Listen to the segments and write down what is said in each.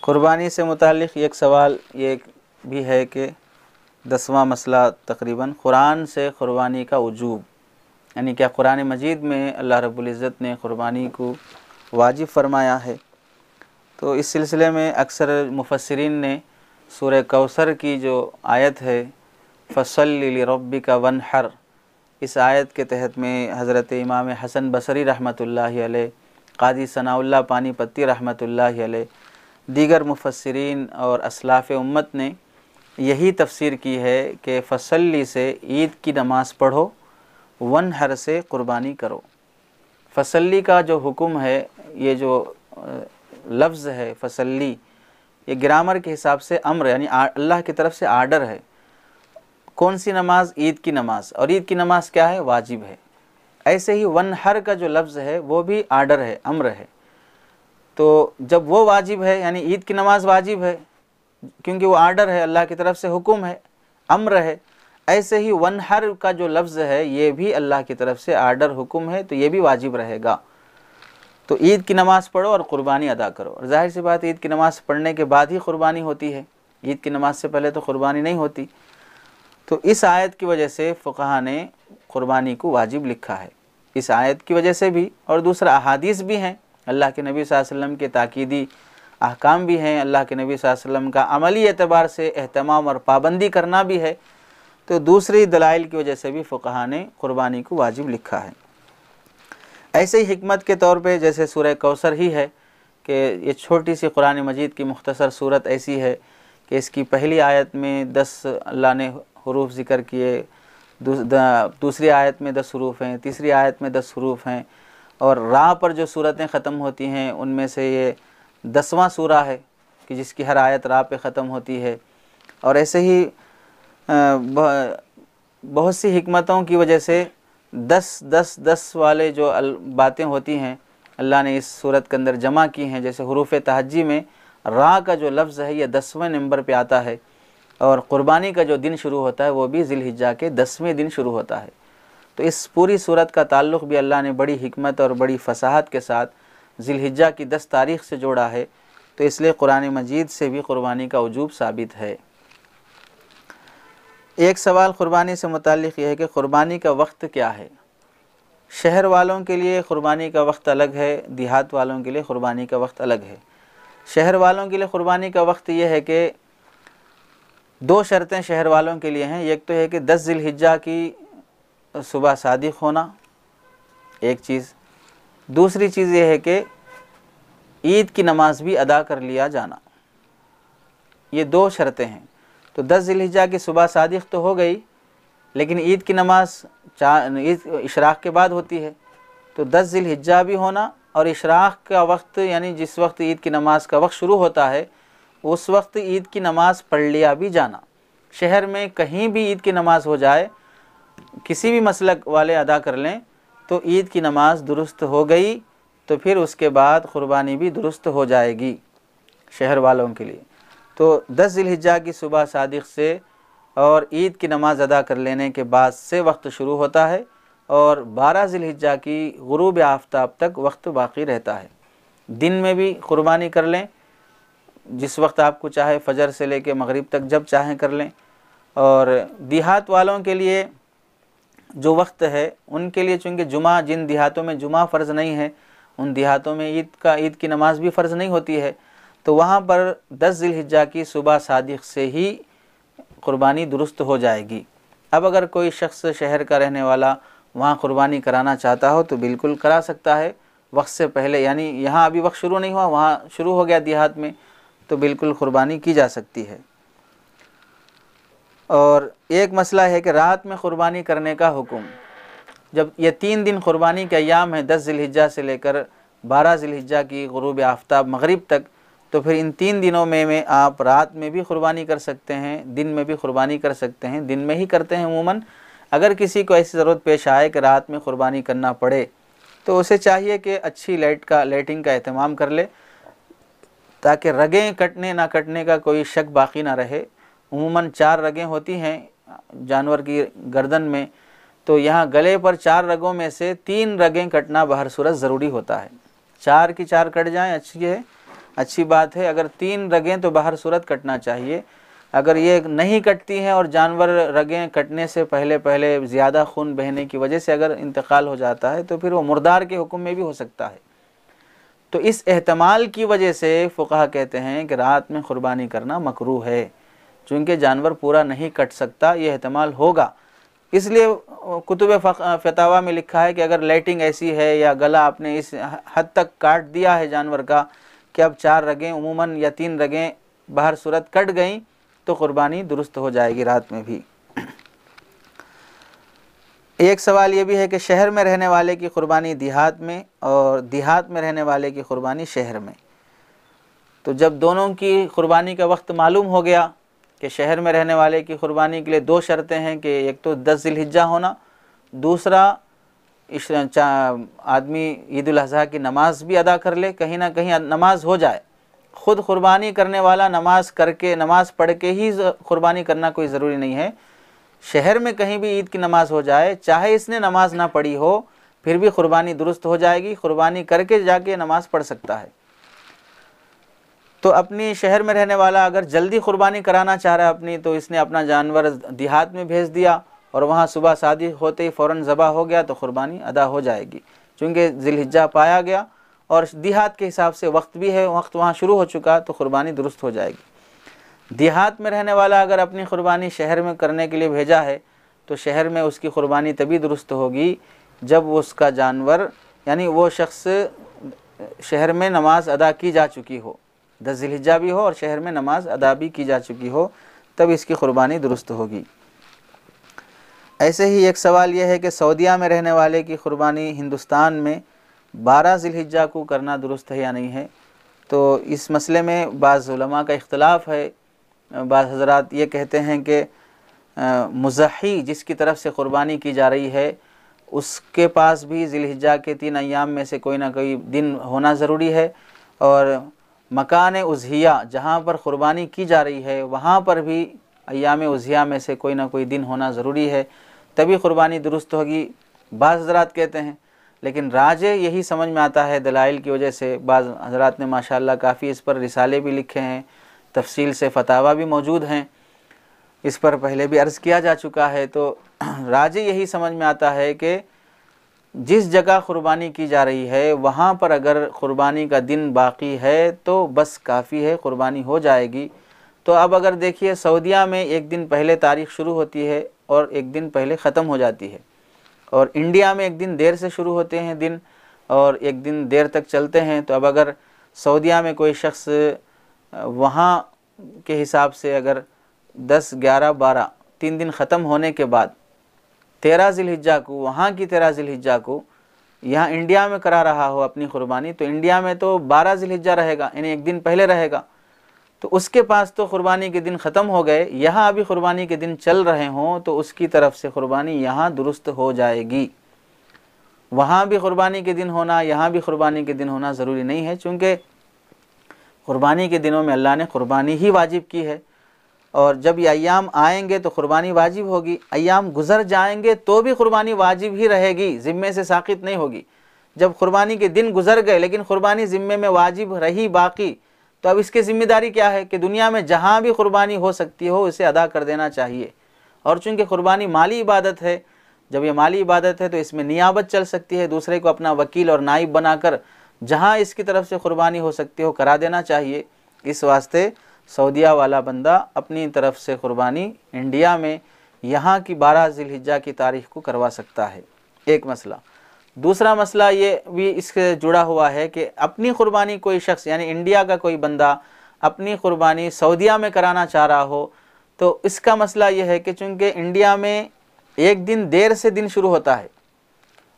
क़ुरबानी से मुताल्लिक़ एक सवाल ये भी है कि 10वां मसला तकरीबन कुरान से क़ुरबानी का वजूब, यानी क्या कुरान मजीद में अल्लाह रब्बुल इज़्ज़त ने क़ुरबानी को वाजिब फ़रमाया है। तो इस सिलसिले में अक्सर मुफस्सिरीन ने सूरह कौसर की जो आयत है फ़सल्लि लिरब्बिका वन्हर, इस आयत के तहत में हज़रत इमाम हसन बसरी रहमतुल्लाहि अलैह, क़ादी सनाउल्लाह पानीपत्ती रहमतुल्लाहि अलैह, दीगर मुफस्सिरीन और असलाफ़ उम्मत ने यही तफसीर की है कि फ़सल्ली से ईद की नमाज़ पढ़ो, वन्हर से क़ुरबानी करो। फ़सल्ली का जो हुक्म है, ये जो लफ्ज़ है फ़सल्ली, ये ग्रामर के हिसाब से अम्र यानी अल्लाह की तरफ से आर्डर है। कौन सी नमाज? ईद की नमाज़। और ईद की नमाज़ क्या है? वाजिब है। ऐसे ही वन्हर का जो लफ्ज़ है वो भी आर्डर है, अम्र है। तो जब वो वाजिब है यानी ईद की नमाज़ वाजिब है क्योंकि वो आर्डर है, अल्लाह की तरफ से हुक्म है, अम्र है। ऐसे ही वन्हर का जो लफ्ज़ है ये भी अल्लाह की तरफ से आर्डर, हुक्म है, तो ये भी वाजिब रहेगा। तो ईद की नमाज़ पढ़ो और क़ुरबानी अदा करो। और ज़ाहिर सी बात, ईद की नमाज़ पढ़ने के बाद ही क़ुरबानी होती है, ईद की नमाज़ से पहले तो क़ुरबानी नहीं होती। तो इस आयत की वजह से फ़ुक़हा ने क़ुरबानी को वाजिब लिखा है, इस आयत की वजह से भी। और दूसरा अहादीस भी हैं, अल्लाह के नबी सल्लल्लाहु अलैहि वसल्लम के ताकीदी अहकाम भी हैं, अल्लाह के नबी सल्लल्लाहु अलैहि वसल्लम का अमली एतबार से एहतमाम और पाबंदी करना भी है। तो दूसरी दलाइल की वजह से भी फ़ुक़हा ने क़ुरबानी को वाजिब लिखा है। ऐसे ही हिकमत के तौर पे जैसे सूरह कौसर ही है कि ये छोटी सी कुरान मजीद की मुख्तसर सूरत ऐसी है कि इसकी पहली आयत में 10 अल्लाह ने हुरूफ ज़िक्र किए, दूसरी आयत में 10 हुरूफ हैं, तीसरी आयत में 10 हुरूफ हैं, और राह पर जो सूरतें ख़त्म होती हैं उनमें से ये 10वां सूरा है कि जिसकी हर आयत राह पे ख़त्म होती है। और ऐसे ही बहुत सी हिकमतों की वजह से 10 वाले जो बातें होती हैं अल्लाह ने इस सूरत के अंदर जमा की हैं। जैसे हुरूफ तहज्जी में रा का जो लफ्ज़ है ये 10वें नंबर पे आता है, और क़ुरबानी का जो दिन शुरू होता है वो भी ज़िलहिज्जा के 10वें दिन शुरू होता है। तो इस पूरी सूरत का ताल्लुक़ भी अल्लाह ने बड़ी हिकमत और बड़ी फसाहत के साथ ज़िलहिज्जा की 10 तारीख़ से जोड़ा है। तो इसलिए कुरान मजीद से भी क़ुरबानी का वजूब साबित है। एक सवाल क़ुरबानी से मुताल्लिक़ यह है कि क़ुरबानी का वक्त क्या है? शहर वालों के लिए क़ुरबानी का वक्त अलग है, देहात वालों के लिए क़ुरबानी का वक्त अलग है। शहर वालों के लिए क़ुरबानी का वक्त यह है कि 2 शर्तें शहर वालों के लिए हैं। एक तो है कि 10 ज़िलहिज्जा की सुबह सादिक़ होना, एक चीज़। दूसरी चीज़ यह है कि ईद की नमाज भी अदा कर लिया जाना। ये 2 शर्तें हैं। तो 10 ज़िलहिज्जा की सुबह सादिक़ तो हो गई, लेकिन ईद की नमाज ईद इशराक़ के बाद होती है। तो 10 ज़िलहिज्जा भी होना और इशराक़ का वक्त, यानी जिस वक्त ईद की नमाज का वक्त शुरू होता है उस वक्त ईद की नमाज पढ़ लिया भी जाना। शहर में कहीं भी ईद की नमाज हो जाए, किसी भी मसलक वाले अदा कर लें तो ईद की नमाज दुरुस्त हो गई, तो फिर उसके बाद क़ुरबानी भी दुरुस्त हो जाएगी शहर वालों के लिए। तो 10 ज़िलहिज्जा की सुबह सादिक़ से और ईद की नमाज़ अदा कर लेने के बाद से वक्त शुरू होता है, और 12 ज़िलहिज्जा की गुरूब आफ्ताब तक वक्त बाकी रहता है। दिन में भी क़ुरबानी कर लें, जिस वक्त आपको चाहे, फ़जर से लेकर मगरिब तक जब चाहें कर लें। और देहात वालों के लिए जो वक्त है उनके लिए, चूँकि जुमा, जिन देहातों में जुमा फ़र्ज़ नहीं है उन देहातों में ईद की नमाज भी फ़र्ज़ नहीं होती है, तो वहाँ पर 10 ज़िलहिज्जा की सुबह सादिक़ से ही क़ुरबानी दुरुस्त हो जाएगी। अब अगर कोई शख्स शहर का रहने वाला वहाँ क़ुरबानी कराना चाहता हो तो बिल्कुल करा सकता है वक्त से पहले, यानी यहाँ अभी वक्त शुरू नहीं हुआ, वहाँ शुरू हो गया देहात में, तो बिल्कुल क़ुरबानी की जा सकती है। और एक मसला है कि रात में क़ुरबानी करने का हुक्म। जब ये 3 दिन क़ुरबानी के अय्याम हैं, 10 ज़िलहिज्जा से लेकर 12 ज़िलहिज्जा की गुरूब आफ्ताब मगरिब तक, तो फिर इन 3 दिनों में आप रात में भी क़ुरबानी कर सकते हैं, दिन में भी क़ुरबानी कर सकते हैं। दिन में ही करते हैं अमूमन। अगर किसी को ऐसी ज़रूरत पेश आए कि रात में क़ुरबानी करना पड़े तो उसे चाहिए कि अच्छी लाइटिंग का एहतमाम कर ले, ताकि रगें कटने ना कटने का कोई शक बाकी ना रहे। अमूमन 4 रगें होती हैं जानवर की गर्दन में, तो यहाँ गले पर 4 रगों में से 3 रगें कटना बहर सूरत ज़रूरी होता है। 4 की 4 कट जाएँ अच्छी है, अच्छी बात है। अगर 3 रगें तो बाहर सूरत कटना चाहिए। अगर ये नहीं कटती हैं और जानवर रगें कटने से पहले पहले ज़्यादा खून बहने की वजह से अगर इंतकाल हो जाता है तो फिर वो मुर्दार के हुक्म में भी हो सकता है। तो इस एहतमाल की वजह से फ़ुक़हा कहते हैं कि रात में क़ुरबानी करना मकरूह है, चूँकि जानवर पूरा नहीं कट सकता, ये एहतमाल होगा। इसलिए कुतुब फतावा में लिखा है कि अगर लाइटिंग ऐसी है या गला आपने इस हद तक काट दिया है जानवर का कि अब 4 रगें उमूमन या 3 रगें बाहर सूरत कट गई तो क़ुरबानी दुरुस्त हो जाएगी रात में भी। एक सवाल ये भी है कि शहर में रहने वाले की क़ुरबानी देहात में और देहात में रहने वाले की क़ुरबानी शहर में। तो जब दोनों की क़ुरबानी का वक्त मालूम हो गया कि शहर में रहने वाले की क़ुरबानी के लिए 2 शर्तें हैं कि एक तो 10 ज़िलहिज्जा होना, दूसरा आदमी ईद उल अज़हा की नमाज़ भी अदा कर ले, कहीं ना कहीं नमाज हो जाए। ख़ुद क़ुरबानी करने वाला नमाज पढ़ के ही क़ुरबानी करना कोई ज़रूरी नहीं है। शहर में कहीं भी ईद की नमाज़ हो जाए, चाहे इसने नमाज ना पढ़ी हो, फिर भी क़ुरबानी दुरुस्त हो जाएगी। क़ुरबानी करके जाके नमाज़ पढ़ सकता है। तो अपनी शहर में रहने वाला अगर जल्दी क़ुरबानी कराना चाह रहा है अपनी, तो इसने अपना जानवर देहात में भेज दिया और वहाँ सुबह शादी होते ही फ़ौरन ज़बह हो गया तो क़ुरबानी अदा हो जाएगी, चूँकि ज़िलहिज्जा पाया गया और देहात के हिसाब से वक्त भी है, वक्त वहाँ शुरू हो चुका, तो क़ुरबानी दुरुस्त हो जाएगी। देहात में रहने वाला अगर अपनी क़ुरबानी शहर में करने के लिए भेजा है तो शहर में उसकी क़ुरबानी तभी दुरुस्त होगी जब उसका जानवर यानी वो शख्स शहर में नमाज अदा की जा चुकी हो, 10 ज़िलहिज्जा भी हो और शहर में नमाज अदा भी की जा चुकी हो, तब इसकी क़ुरबानी दुरुस्त होगी। ऐसे ही एक सवाल यह है कि सऊदीया में रहने वाले की क़ुरबानी हिंदुस्तान में 12 ज़िलहिज्जा को करना दुरुस्त है या नहीं है। तो इस मसले में बाज़ उलमा का इख्तलाफ है। बाज़ हज़रात ये कहते हैं कि मुज़ही जिसकी तरफ से क़ुरबानी की जा रही है उसके पास भी ज़िलहिज्जा के 3 अय्याम में से कोई ना कोई दिन होना ज़रूरी है, और मकान उज़हिया जहाँ पर क़ुरबानी की जा रही है वहाँ पर भी अय्याम उज़हिया में से कोई ना कोई दिन होना ज़रूरी है, तभी क़ुरबानी दुरुस्त होगी, बाज़ हज़रात कहते हैं। लेकिन राजे यही समझ में आता है दलाइल की वजह से। बाज़ हज़रात ने माशाअल्लाह काफ़ी इस पर रिसाले भी लिखे हैं, तफसील से फतावा भी मौजूद हैं, इस पर पहले भी अर्ज़ किया जा चुका है। तो राजे यही समझ में आता है कि जिस जगह क़ुरबानी की जा रही है वहाँ पर अगर क़ुरबानी का दिन बाकी है तो बस काफ़ी है, क़ुरबानी हो जाएगी। तो अब अगर देखिए सऊदीया में एक दिन पहले तारीख़ शुरू होती है और एक दिन पहले ख़त्म हो जाती है, और इंडिया में एक दिन देर से शुरू होते हैं दिन और एक दिन देर तक चलते हैं। तो अब अगर सऊदीया में कोई शख्स वहाँ के हिसाब से अगर 10, 11, 12 3 दिन ख़त्म होने के बाद 13 ज़िलहिज्जा को, वहाँ की 13 ज़िलहिज्जा को यहाँ इंडिया में करा रहा हो अपनी क़ुरबानी, तो इंडिया में तो 12 ज़िलहिज्जा रहेगा, यानी एक दिन पहले रहेगा। तो उसके पास तो क़ुरबानी के दिन ख़त्म हो गए, यहाँ अभी क़ुरबानी के दिन चल रहे हों तो उसकी तरफ से क़ुरबानी यहाँ दुरुस्त हो जाएगी। वहाँ भी क़ुरबानी के दिन होना, यहाँ भी क़ुरबानी के दिन होना ज़रूरी नहीं है, चूँकि क़ुरबानी के दिनों में अल्लाह ने क़ुरबानी ही वाजिब की है, और जब ये अय्याम आएंगे तो क़ुरबानी वाजिब होगी। अय्याम गुज़र जाएंगे तो भी क़ुरबानी वाजिब ही रहेगी, ज़िम्मे से साक़ित नहीं होगी। जब क़ुरबानी के दिन गुज़र गए लेकिन क़ुरबानी ज़िम्मे में वाजिब रही बाकी, तो अब इसकी ज़िम्मेदारी क्या है कि दुनिया में जहाँ भी क़ुरबानी हो सकती हो उसे अदा कर देना चाहिए। और चूँकि क़ुरबानी माली इबादत है, जब ये माली इबादत है तो इसमें नियाबत चल सकती है, दूसरे को अपना वकील और नाइब बनाकर जहाँ इसकी तरफ से क़ुरबानी हो सकती हो करा देना चाहिए। इस वास्ते सऊदीया वाला बंदा अपनी तरफ से क़ुरबानी इंडिया में यहाँ की 12 ज़िलहिज्जा की तारीख़ को करवा सकता है, एक मसला। दूसरा मसला ये भी इससे जुड़ा हुआ है कि अपनी क़ुरबानी कोई शख्स यानी इंडिया का कोई बंदा अपनी क़ुरबानी सऊदीया में कराना चाह रहा हो, तो इसका मसला ये है कि चूँकि इंडिया में एक दिन देर से दिन शुरू होता है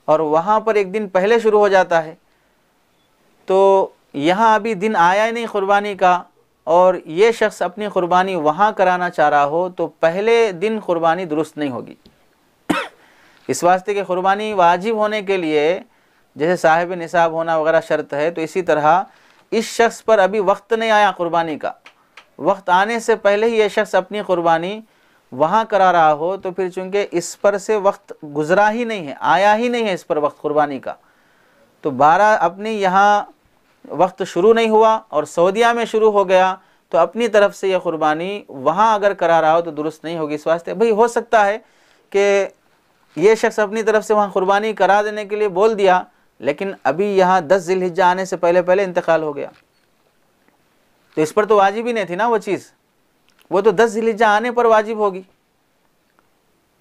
और वहाँ पर एक दिन पहले शुरू हो जाता है, तो यहाँ अभी दिन आया ही नहीं क़ुरबानी का और ये शख्स अपनी क़ुरबानी वहाँ कराना चाह रहा हो तो पहले दिन क़ुरबानी दुरुस्त नहीं होगी। इस वास्ते कि क़ुरबानी वाजिब होने के लिए जैसे साहिब निसाब होना वगैरह शर्त है, तो इसी तरह इस शख्स पर अभी वक्त नहीं आया क़ुरबानी का, वक्त आने से पहले ही ये शख्स अपनी क़ुरबानी वहाँ करा रहा हो, तो फिर चूँकि इस पर से वक्त गुज़रा ही नहीं है, आया ही नहीं है इस पर वक्त क़ुरबानी का, तो 12 अपनी यहाँ वक्त शुरू नहीं हुआ और सऊदीया में शुरू हो गया तो अपनी तरफ से यह कुर्बानी वहाँ अगर करा रहा हो तो दुरुस्त नहीं होगी। इस वास्ते भाई हो सकता है कि ये शख्स अपनी तरफ से वहाँ कुर्बानी करा देने के लिए बोल दिया, लेकिन अभी यहाँ 10 ज़िलहिज्जा आने से पहले पहले इंतकाल हो गया, तो इस पर तो वाजिब ही नहीं थी ना वो चीज़, वो तो 10 ज़िलहिज्जा आने पर वाजिब होगी।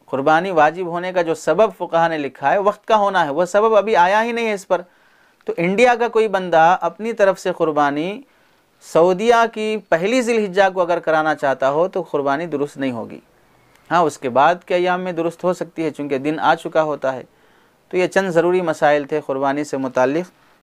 कुर्बानी वाजिब होने का जो सबब फुक़हा ने लिखा है वक्त का होना है, वह सबब अभी आया ही नहीं है इस पर। तो इंडिया का कोई बंदा अपनी तरफ से कुर्बानी सऊदीया की पहली ज़िलहिज्जा को अगर कराना चाहता हो तो कुर्बानी दुरुस्त नहीं होगी। हाँ, उसके बाद के अय्याम में दुरुस्त हो सकती है, चूँकि दिन आ चुका होता है। तो ये चंद ज़रूरी मसाइल थे कुर्बानी से मुताल्लिक़।